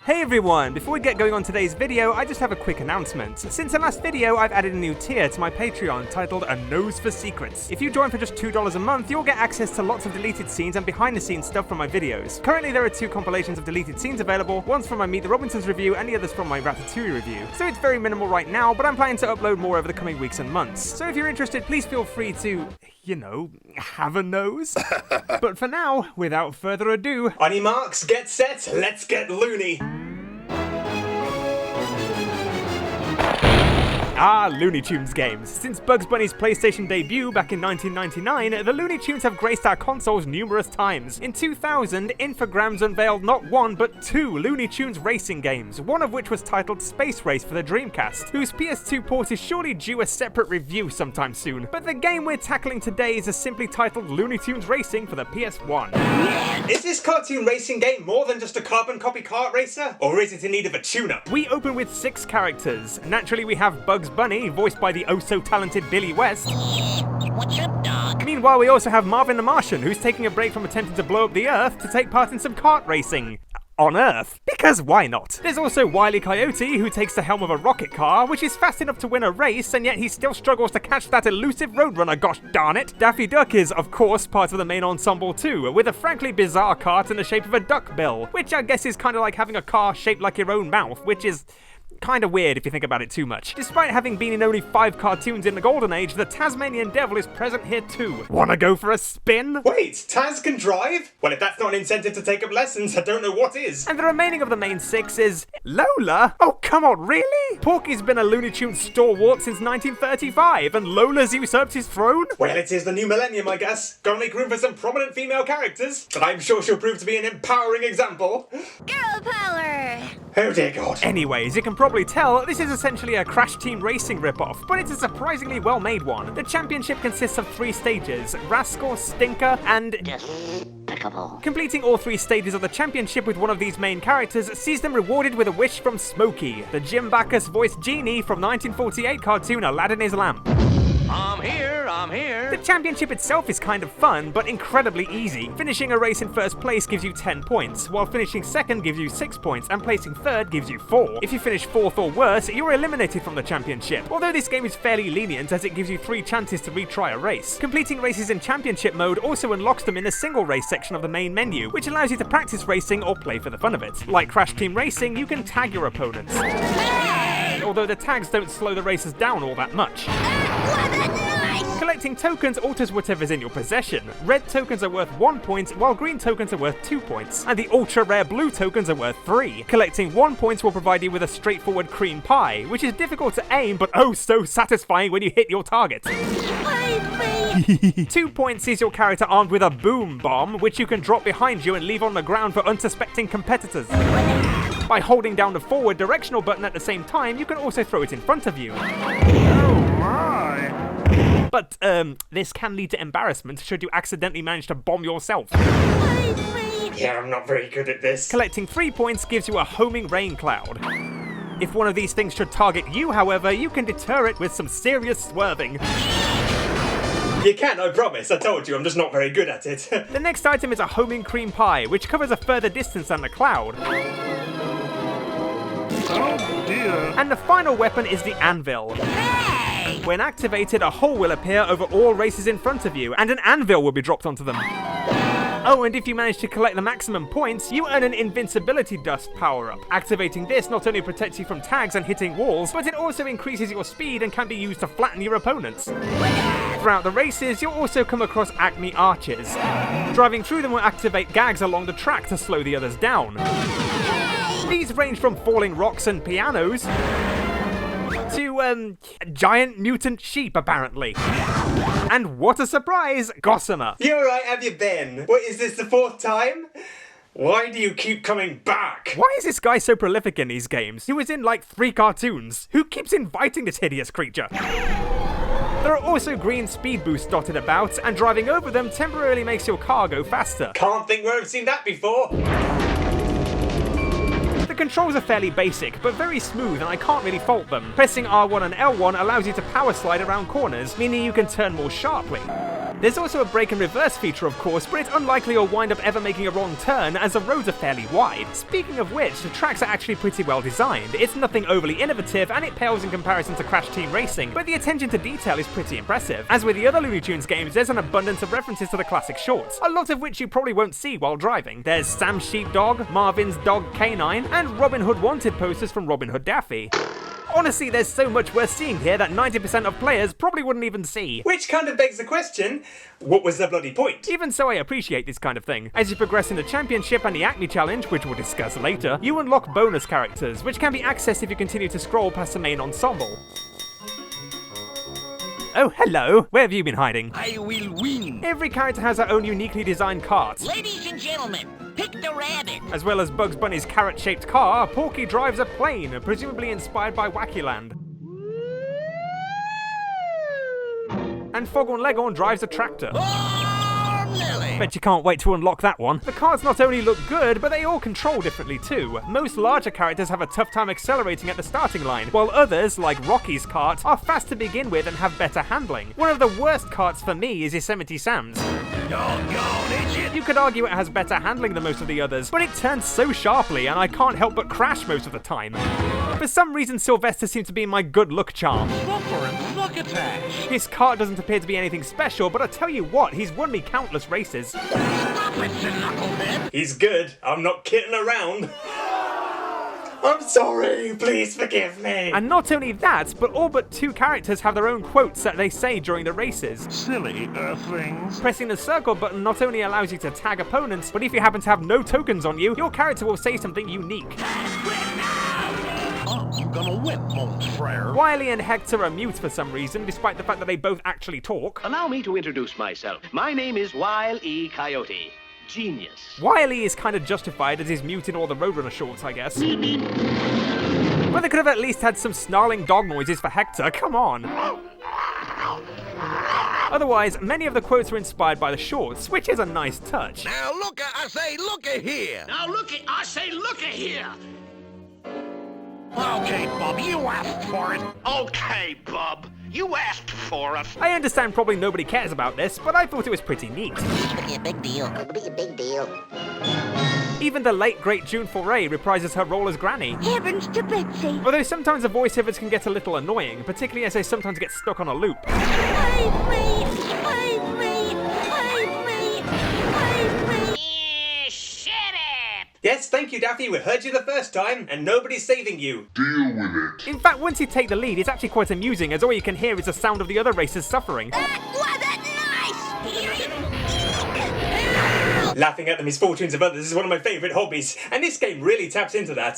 Hey everyone! Before we get going on today's video, I just have a quick announcement. Since the last video, I've added a new tier to my Patreon titled A Nose for Secrets. If you join for just $2 a month, you'll get access to lots of deleted scenes and behind the scenes stuff from my videos. Currently there are 2 compilations of deleted scenes available, one's from my Meet the Robinsons review and the other's from my Ratatouille review. So it's very minimal right now, but I'm planning to upload more over the coming weeks and months. So if you're interested, please feel free to, have a nose. But for now, without further ado, on your marks, get set, let's get loony! Looney Tunes games. Since Bugs Bunny's PlayStation debut back in 1999, the Looney Tunes have graced our consoles numerous times. In 2000, Infogrames unveiled not 1 but 2 Looney Tunes racing games, one of which was titled Space Race for the Dreamcast, whose PS2 port is surely due a separate review sometime soon. But the game we're tackling today is simply titled Looney Tunes Racing for the PS1. Is this cartoon racing game more than just a carbon copy kart racer? Or is it in need of a tune-up? We open with 6 characters. Naturally, we have Bugs Bunny, voiced by the oh-so-talented Billy West. What's up, dog? Meanwhile, we also have Marvin the Martian, who's taking a break from attempting to blow up the Earth to take part in some kart racing. On Earth. Because why not? There's also Wile E. Coyote, who takes the helm of a rocket car, which is fast enough to win a race, and yet he still struggles to catch that elusive roadrunner, gosh darn it. Daffy Duck is, of course, part of the main ensemble too, with a frankly bizarre cart in the shape of a duck bill, which I guess is kind of like having a car shaped like your own mouth, which is kind of weird if you think about it too much. Despite having been in only 5 cartoons in the Golden Age, the Tasmanian Devil is present here too. Wanna go for a spin? Wait, Taz can drive? Well, if that's not an incentive to take up lessons, I don't know what is. And the remaining of the main 6 is Lola? Oh, come on, really? Porky's been a Looney Tunes stalwart since 1935, and Lola's usurped his throne? Well, it is the new millennium, I guess. Gotta make room for some prominent female characters. But I'm sure she'll prove to be an empowering example. Girl power! Oh dear God. Anyways, you can probably tell, this is essentially a Crash Team Racing ripoff, but it's a surprisingly well-made one. The championship consists of 3 stages, Rascal, Stinker, and Despicable. Completing all 3 stages of the championship with one of these main characters sees them rewarded with a wish from Smokey, the Jim Backus voiced genie from 1948 cartoon Aladdin Is Lamp. I'm here. The championship itself is kind of fun, but incredibly easy. Finishing a race in first place gives you 10 points, while finishing second gives you 6 points, and placing third gives you 4. If you finish 4th or worse, you're eliminated from the championship. Although this game is fairly lenient as it gives you 3 chances to retry a race. Completing races in championship mode also unlocks them in the single race section of the main menu, which allows you to practice racing or play for the fun of it. Like Crash Team Racing, you can tag your opponents. Although the tags don't slow the racers down all that much. Collecting tokens alters whatever's in your possession. Red tokens are worth 1 point, while green tokens are worth 2 points, and the ultra-rare blue tokens are worth 3. Collecting 1 point will provide you with a straightforward cream pie, which is difficult to aim, but oh so satisfying when you hit your target. 2 points sees your character armed with a boom bomb, which you can drop behind you and leave on the ground for unsuspecting competitors. By holding down the forward directional button at the same time, you can also throw it in front of you. Oh my! But, this can lead to embarrassment should you accidentally manage to bomb yourself. Yeah, I'm not very good at this. Collecting 3 points gives you a homing rain cloud. If one of these things should target you, however, you can deter it with some serious swerving. You can, I promise. I told you, I'm just not very good at it. The next item is a homing cream pie, which covers a further distance than the cloud. Oh dear. And the final weapon is the Anvil. When activated, a hole will appear over all races in front of you, and an anvil will be dropped onto them. Oh, and if you manage to collect the maximum points, you earn an invincibility dust power-up. Activating this not only protects you from tags and hitting walls, but it also increases your speed and can be used to flatten your opponents. Throughout the races, you'll also come across Acme Arches. Driving through them will activate gags along the track to slow the others down. These range from falling rocks and pianos to, giant mutant sheep, apparently. And what a surprise, Gossamer! You alright, have you been? What, is this the 4th time? Why do you keep coming back? Why is this guy so prolific in these games? He was in like 3 cartoons. Who keeps inviting this hideous creature? There are also green speed boosts dotted about, and driving over them temporarily makes your car go faster. Can't think where I've seen that before. The controls are fairly basic, but very smooth, and I can't really fault them. Pressing R1 and L1 allows you to power slide around corners, meaning you can turn more sharply. There's also a brake and reverse feature of course, but it's unlikely you'll wind up ever making a wrong turn as the roads are fairly wide. Speaking of which, the tracks are actually pretty well designed. It's nothing overly innovative and it pales in comparison to Crash Team Racing, but the attention to detail is pretty impressive. As with the other Looney Tunes games, there's an abundance of references to the classic shorts, a lot of which you probably won't see while driving. There's Sam's Sheepdog, Marvin's Dog Canine, and Robin Hood Wanted posters from Robin Hood Daffy. Honestly, there's so much we're seeing here that 90% of players probably wouldn't even see. Which kind of begs the question, what was the bloody point? Even so, I appreciate this kind of thing. As you progress in the Championship and the Acme Challenge, which we'll discuss later, you unlock bonus characters, which can be accessed if you continue to scroll past the main ensemble. Oh, hello! Where have you been hiding? I will win. Every character has their own uniquely designed cart. Ladies and gentlemen, pick the rabbit. As well as Bugs Bunny's carrot-shaped car, Porky drives a plane, presumably inspired by Wackyland. And Foghorn Leghorn drives a tractor. Oh, Lily. Bet you can't wait to unlock that one. The carts not only look good, but they all control differently too. Most larger characters have a tough time accelerating at the starting line, while others, like Rocky's cart, are fast to begin with and have better handling. One of the worst carts for me is Yosemite Sam's. You could argue it has better handling than most of the others, but it turns so sharply and I can't help but crash most of the time. For some reason, Sylvester seems to be my good luck charm. His cart doesn't appear to be anything special, but I tell you what, he's won me countless races. He's good, I'm not kidding around. I'm sorry, please forgive me. And not only that, but all but 2 characters have their own quotes that they say during the races. Silly earthlings. Pressing the circle button not only allows you to tag opponents, but if you happen to have no tokens on you, your character will say something unique. I'm gonna win, mon frere. Wily and Hector are mute for some reason, despite the fact that they both actually talk. Allow me to introduce myself. My name is Wile E. Coyote. Genius. Wily is kind of justified as he's mute in all the Roadrunner shorts, I guess. But they could have at least had some snarling dog noises for Hector, come on. Otherwise, many of the quotes are inspired by the shorts, which is a nice touch. Now looka, I say looka here. Now I say looky here. Okay, Bob, you asked for it. Okay, Bub, you asked for it. I understand probably nobody cares about this, but I thought it was pretty neat. It'll be a big deal. It'll be a big deal. Even the late great June Foray reprises her role as Granny. Heavens to Betsy! Although sometimes the voiceovers can get a little annoying, particularly as they sometimes get stuck on a loop. Save me! Save me! Save me! Save me! Shut up. Yes, thank you, Daffy, we heard you the first time, and nobody's saving you. Deal with it. In fact, once you take the lead, it's actually quite amusing, as all you can hear is the sound of the other racers suffering. That wasn't Laughing at the misfortunes of others is one of my favourite hobbies, and this game really taps into that.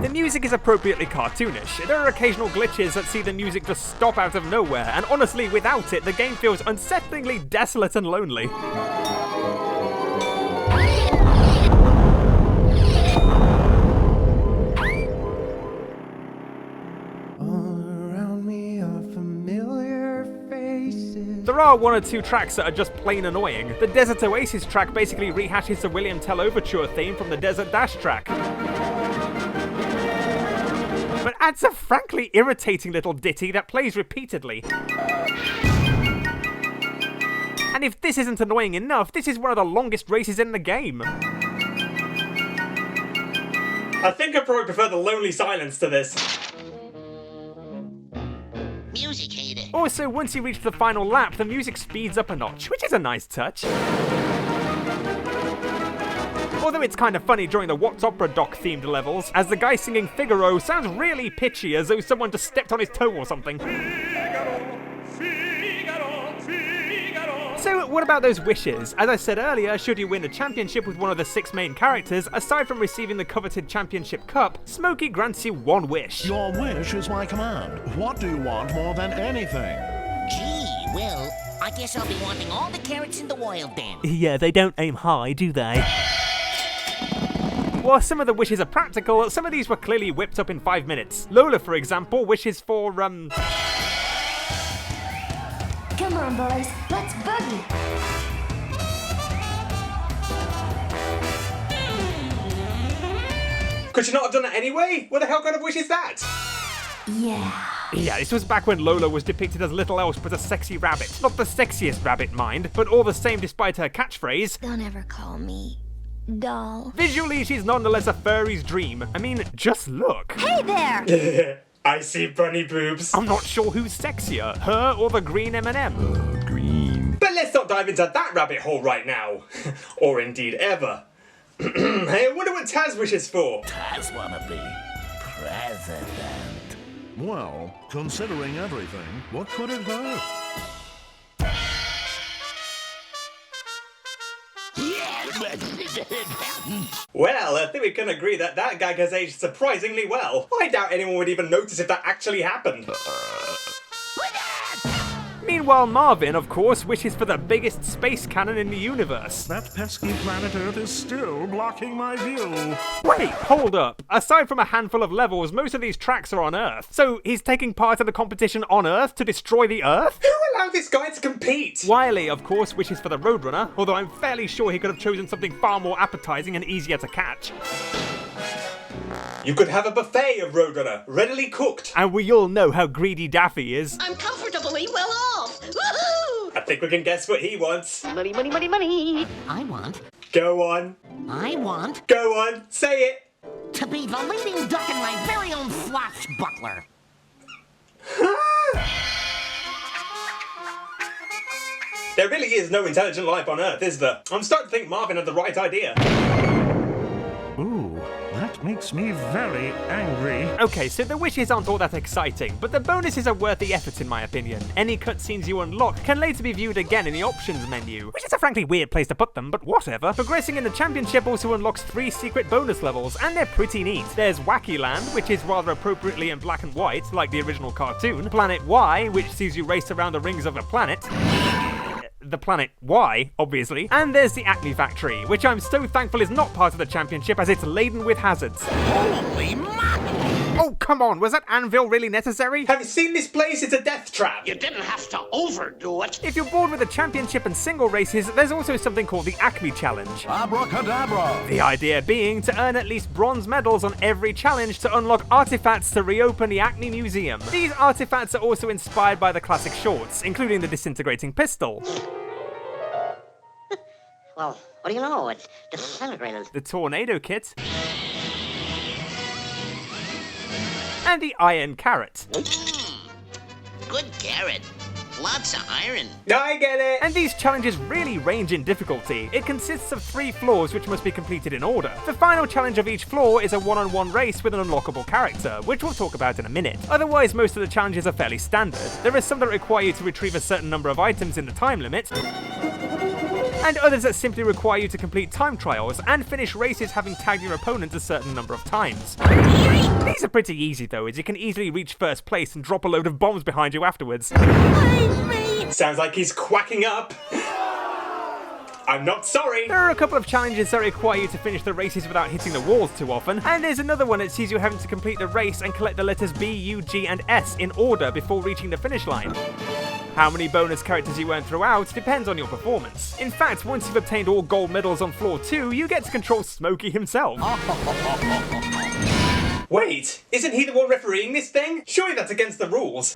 The music is appropriately cartoonish. There are occasional glitches that see the music just stop out of nowhere, and honestly, without it, the game feels unsettlingly desolate and lonely. There are 1 or 2 tracks that are just plain annoying. The Desert Oasis track basically rehashes the William Tell Overture theme from the Desert Dash track. But adds a frankly irritating little ditty that plays repeatedly. And if this isn't annoying enough, this is one of the longest races in the game. I think I probably prefer the lonely silence to this. Music hater. Also, once you reach the final lap, the music speeds up a notch, which is a nice touch. Although it's kind of funny during the What's Opera Doc themed levels, as the guy singing Figaro sounds really pitchy as though someone just stepped on his toe or something. So what about those wishes? As I said earlier, should you win a championship with one of the 6 main characters, aside from receiving the coveted championship cup, Smokey grants you 1 wish. Your wish is my command. What do you want more than anything? Gee, well, I guess I'll be wanting all the carrots in the world then. Yeah, they don't aim high, do they? While some of the wishes are practical, some of these were clearly whipped up in 5 minutes. Lola, for example, wishes for, Come on, boys, let's boogie! Could you not have done it anyway? What the hell kind of wish is that? Yeah, this was back when Lola was depicted as little else but a sexy rabbit. Not the sexiest rabbit, mind, but all the same despite her catchphrase. Don't ever call me doll. Visually, she's nonetheless a furry's dream. I mean, just look. Hey there! I see bunny boobs. I'm not sure who's sexier, her or the green M&M. Green. But let's not dive into that rabbit hole right now. Or indeed ever. Hey, I wonder what Taz wishes for. Taz wanna be president. Well, considering everything, what could it hurt? Well, I think we can agree that that gag has aged surprisingly well. I doubt anyone would even notice if that actually happened. Meanwhile, Marvin, of course, wishes for the biggest space cannon in the universe. That pesky planet Earth is still blocking my view. Wait, hold up. Aside from a handful of levels, most of these tracks are on Earth. So he's taking part in the competition on Earth to destroy the Earth? Who allowed this guy to compete? Wiley, of course, wishes for the Roadrunner, although I'm fairly sure he could have chosen something far more appetizing and easier to catch. You could have a buffet of Roadrunner, readily cooked. And we all know how greedy Daffy is. I'm comfortably well off. Woohoo! I think we can guess what he wants. Money, money, money, money. I want, Go on. I want Go on. Say it. to be the leading duck in my very own swashbuckler. There really is no intelligent life on Earth, is there? I'm starting to think Marvin had the right idea. Ooh, that makes me very angry. Okay, so the wishes aren't all that exciting, but the bonuses are worth the effort in my opinion. Any cutscenes you unlock can later be viewed again in the options menu, which is a frankly weird place to put them, but whatever. Progressing in the championship also unlocks 3 secret bonus levels, and they're pretty neat. There's Wacky Land, which is rather appropriately in black and white, like the original cartoon. Planet Y, which sees you race around the rings of a planet. The planet Y, obviously. And there's the Acme Factory, which I'm so thankful is not part of the championship as it's laden with hazards. Holy mackerel! Oh, come on, was that Anvil really necessary? Have you seen this place? It's a death trap. You didn't have to overdo it. If you're bored with the championship and single races, there's also something called the Acme Challenge. Abracadabra! The idea being to earn at least bronze medals on every challenge to unlock artifacts to reopen the Acme Museum. These artifacts are also inspired by the classic shorts, including the disintegrating pistol, Well, what do you know? It's disintegrated. the tornado kit, and the iron carrot. Good carrot. Lots of iron. I get it. And these challenges really range in difficulty. It consists of 3 floors which must be completed in order. The final challenge of each floor is a one-on-one race with an unlockable character, which we'll talk about in a minute. Otherwise, most of the challenges are fairly standard. There are some that require you to retrieve a certain number of items in the time limit, and others that simply require you to complete time trials and finish races having tagged your opponent a certain number of times. These are pretty easy though, as you can easily reach first place and drop a load of bombs behind you afterwards. Sounds like he's quacking up. I'm not sorry. There are a couple of challenges that require you to finish the races without hitting the walls too often, and there's another one that sees you having to complete the race and collect the letters B, U, G, and S in order before reaching the finish line. How many bonus characters you earn throughout depends on your performance. In fact, once you've obtained all gold medals on floor 2, you get to control Smokey himself. Wait, isn't he the one refereeing this thing? Surely that's against the rules.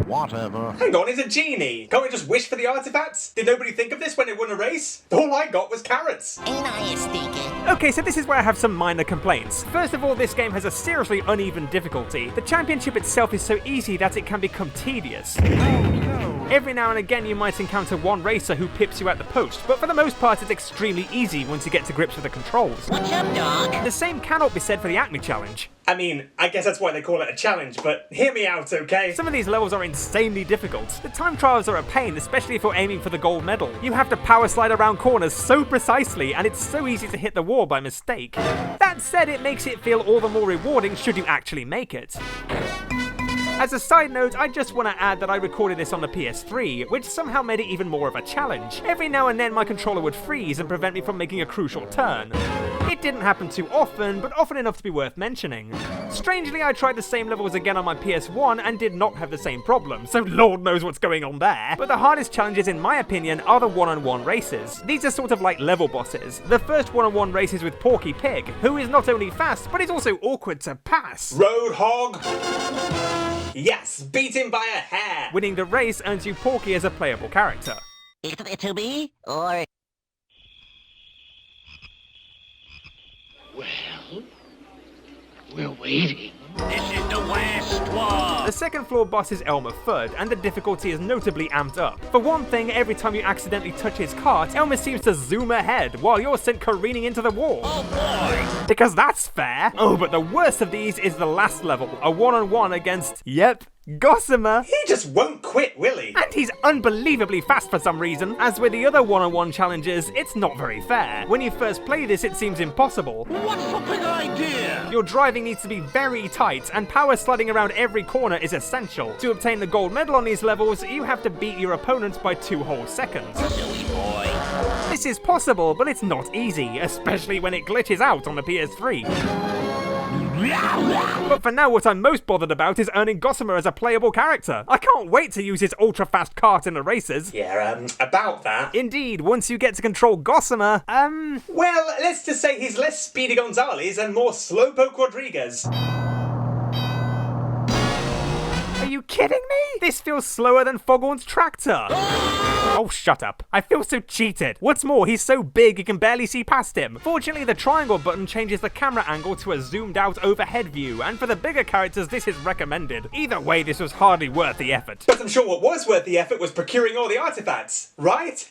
Whatever. Hang on, he's a genie. Can't we just wish for the artifacts? Did nobody think of this when they won a race? All I got was carrots. Ain't I a stinker? Okay, so this is where I have some minor complaints. First of all, this game has a seriously uneven difficulty. The championship itself is so easy that it can become tedious. Every now and again you might encounter one racer who pips you at the post, but for the most part it's extremely easy once you get to grips with the controls. What's up, dog? The same cannot be said for the Acme Challenge. I mean, I guess that's why they call it a challenge, but hear me out, okay? Some of these levels are insanely difficult. The time trials are a pain, especially if you're aiming for the gold medal. You have to power slide around corners so precisely, and it's so easy to hit the wall by mistake. That said, it makes it feel all the more rewarding should you actually make it. As a side note, I just want to add that I recorded this on the PS3, which somehow made it even more of a challenge. Every now and then my controller would freeze and prevent me from making a crucial turn. It didn't happen too often, but often enough to be worth mentioning. Strangely, I tried the same levels again on my PS1 and did not have the same problem, so Lord knows what's going on there. But the hardest challenges, in my opinion, are the one-on-one races. These are sort of like level bosses. The first one-on-one race is with Porky Pig, who is not only fast, but is also awkward to pass. Roadhog. Yes, beat him by a hair. Winning the race earns you Porky as a playable character. To be, or... Well, we're waiting. This is the worst one. The second floor boss is Elmer Fudd, and the difficulty is notably amped up. For one thing, every time you accidentally touch his cart, Elmer seems to zoom ahead, while you're sent careening into the wall. Oh boy. Because that's fair. Oh, but the worst of these is the last level, a one-on-one against, yep, Gossamer. He just won't quit, will he? And he's unbelievably fast for some reason. As with the other one-on-one challenges, it's not very fair. When you first play this, it seems impossible. What's the big idea? Your driving needs to be very tight, and power sliding around every corner is essential. To obtain the gold medal on these levels, you have to beat your opponents by 2 whole seconds. Silly boy. This is possible, but it's not easy, especially when it glitches out on the PS3. But for now, what I'm most bothered about is earning Gossamer as a playable character. I can't wait to use his ultra-fast cart in the races. Yeah, about that. Indeed, once you get to control Gossamer, Well, let's just say he's less Speedy Gonzales and more Slowpoke Rodriguez. Are you kidding me? This feels slower than Foghorn's tractor. Oh, shut up. I feel so cheated. What's more, he's so big you can barely see past him. Fortunately, the triangle button changes the camera angle to a zoomed out overhead view, and for the bigger characters, this is recommended. Either way, this was hardly worth the effort. But I'm sure what was worth the effort was procuring all the artifacts, right?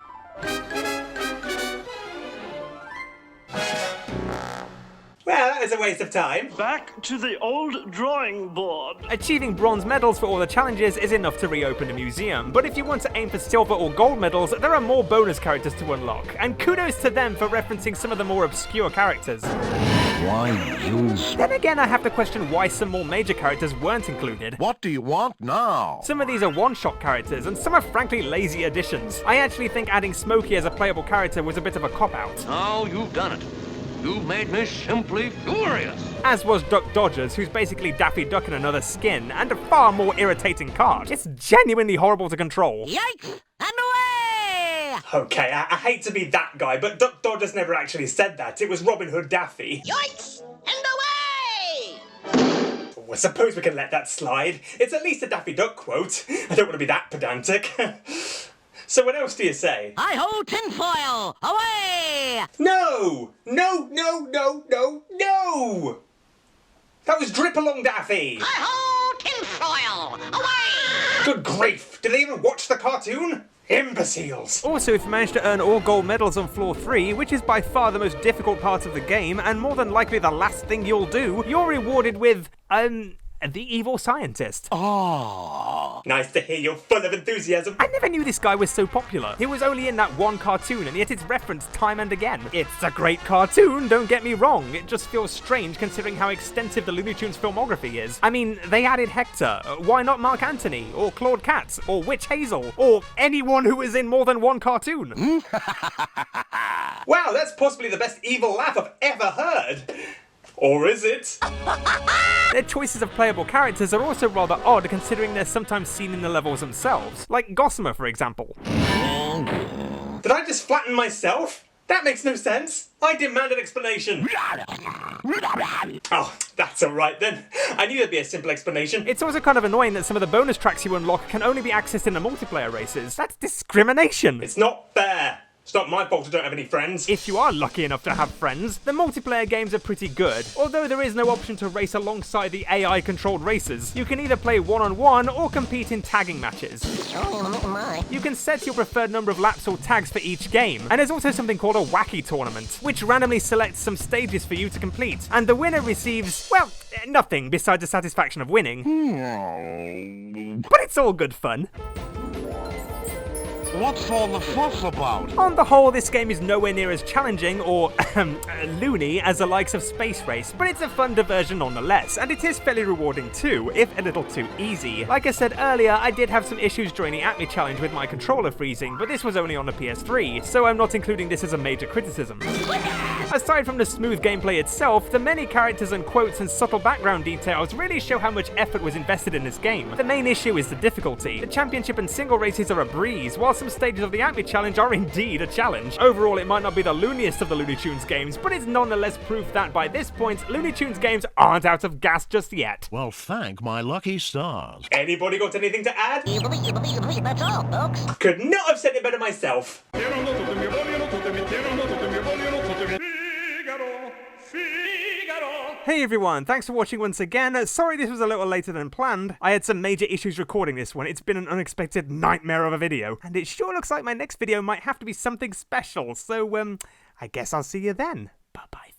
Well, that was a waste of time. Back to the old drawing board. Achieving bronze medals for all the challenges is enough to reopen a museum, but if you want to aim for silver or gold medals, there are more bonus characters to unlock, and kudos to them for referencing some of the more obscure characters. Why use? Then again, I have to question why some more major characters weren't included. What do you want now? Some of these are one-shot characters, and some are frankly lazy additions. I actually think adding Smokey as a playable character was a bit of a cop-out. Oh, you've done it. You've made me simply furious. As was Duck Dodgers, who's basically Daffy Duck in another skin, and a far more irritating card. It's genuinely horrible to control. Yikes! And away! Okay, I hate to be that guy, but Duck Dodgers never actually said that. It was Robin Hood Daffy. Yikes! And away! Well, I suppose we can let that slide. It's at least a Daffy Duck quote. I don't want to be that pedantic. So what else do you say? Hi-ho, tinfoil! Away! No! No, no, no, no, no! That was Drip Along Daffy! Hi-ho, tinfoil! Away! Good grief! Did they even watch the cartoon? Imbeciles! Also, if you manage to earn all gold medals on floor 3, which is by far the most difficult part of the game, and more than likely the last thing you'll do, you're rewarded with, the evil scientist. Oh. Nice to hear you're full of enthusiasm. I never knew this guy was so popular. He was only in that one cartoon, and yet it's referenced time and again. It's a great cartoon, don't get me wrong. It just feels strange considering how extensive the Looney Tunes filmography is. I mean, they added Hector. Why not Mark Antony? Or Claude Katz? Or Witch Hazel? Or anyone who was in more than one cartoon? Wow, that's possibly the best evil laugh I've ever heard. Or is it? Their choices of playable characters are also rather odd considering they're sometimes seen in the levels themselves. Like Gossamer, for example. Did I just flatten myself? That makes no sense. I demand an explanation. Oh, that's alright then. I knew there'd be a simple explanation. It's also kind of annoying that some of the bonus tracks you unlock can only be accessed in the multiplayer races. That's discrimination. It's not fair. It's not my fault I don't have any friends. If you are lucky enough to have friends, the multiplayer games are pretty good, although there is no option to race alongside the AI-controlled races. You can either play one-on-one or compete in tagging matches. Oh, my. You can set your preferred number of laps or tags for each game, and there's also something called a wacky tournament, which randomly selects some stages for you to complete, and the winner receives, well, nothing besides the satisfaction of winning. But it's all good fun. What's all the fuss about? On the whole, this game is nowhere near as challenging or loony as the likes of Space Race, but it's a fun diversion nonetheless, and it is fairly rewarding too, if a little too easy. Like I said earlier, I did have some issues during the Acme challenge with my controller freezing, but this was only on the PS3, so I'm not including this as a major criticism. Aside from the smooth gameplay itself, the many characters and quotes and subtle background details really show how much effort was invested in this game. The main issue is the difficulty. The championship and single races are a breeze, while some stages of the Acme Challenge are indeed a challenge. Overall, it might not be the looniest of the Looney Tunes games, but it's nonetheless proof that by this point, Looney Tunes games aren't out of gas just yet. Well, thank my lucky stars. Anybody got anything to add? That's all, folks. Could not have said it better myself. Hey everyone, thanks for watching once again. Sorry this was a little later than planned. I had some major issues recording this one. It's been an unexpected nightmare of a video, and it sure looks like my next video might have to be something special, so I guess I'll see you then. Bye-bye.